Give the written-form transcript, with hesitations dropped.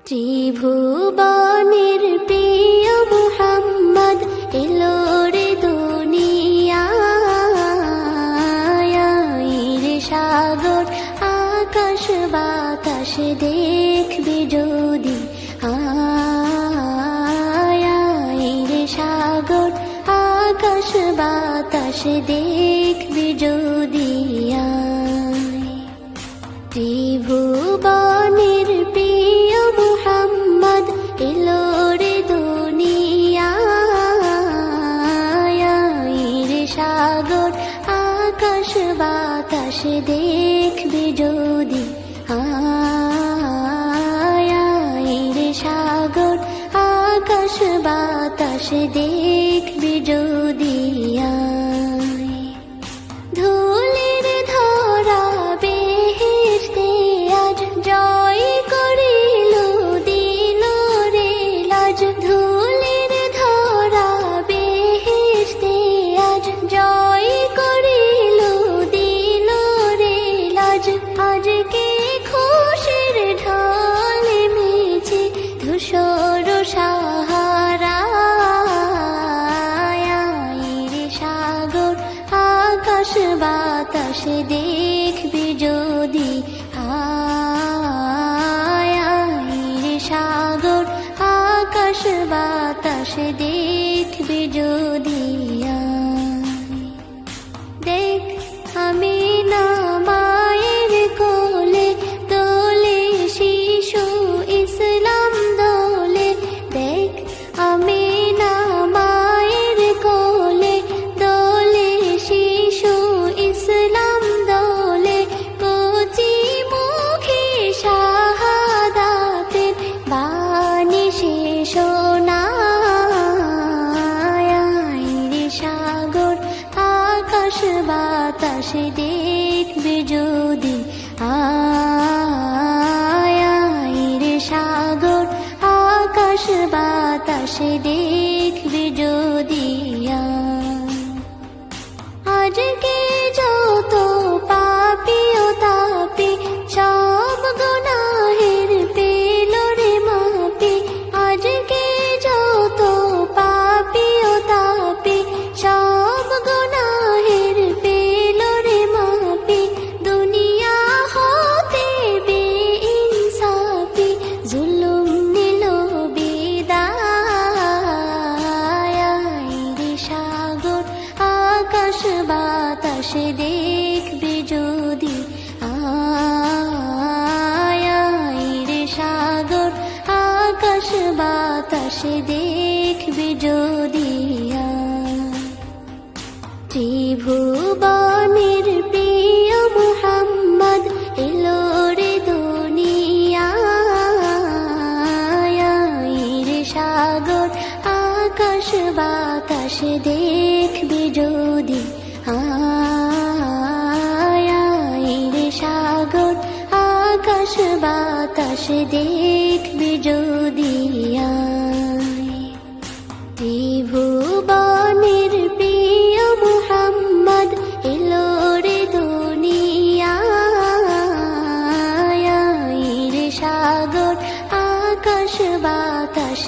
ত্রিভুবনের প্রিয় মুহাম্মদ এলো রে দুনিয়ায়, রে সাগর আকাশ বাতাস দেখবি যদি, রে সাগর আকাশ বাতাস দেখবি যদি। ত্রিভুবনের প্রিয় মুহাম্মদ এলো রে দুনিয়ায়, রে সাগর আকাশ বাতাস দেখবি যদি, রে সাগর আকাশ বাতাস দেখবি যদি। ধুলির ধরা বেহেশতে আজ জয় করিল দিল রে লাজ, ধুলির ধরা বেহেশতে আজ জয় করিল দিল রে লাজ। আজকে খুশির ঢল মেছে ধূসর সাহারা, রে সাগর আকাশ বাতাস দেখবি যদি, রে সাগর আকাশ বাতাস দেখবি যদি। দেখ আমি না মায়ের কোলে দোলে শিশু ইসলাম দোলে, দেখ আমি না মায়ের কোলে দোলে শিশু ইসলাম দোলে। কচি মুখে শাহাদাতের বাণী সে শোনায়, রে সাগর আকাশ বাতাস দেখবি যদি, রে সাগর আকাশ বাতাস দেখবি যদি। আজকে যত পাপী ও তাপী সব গুনাহের পেল রে মাপি, আজকে যত পাপী ও তাপী সব গুনাহের পেল রে মাপি। দুনিয়া হতে বেইনসাফি জুলুম নিল বিদায়, রে সাগর আকাশ বাতাস দেখবি যদি, রে সাগর আকাশ বাতাস দেখবি যদি। ত্রিভুবনের প্রিয় মুহাম্মদ এলো রে দুনিয়ায়, রে সাগর আকাশ বাতাস দেখবি যদি, রে সাগর আকাশ বাতাস দেখবি যদি। ত্রিভুবনের প্রিয় মুহাম্মদ এলো রে দুনিয়ায়, রে সাগর আকাশ বাতাস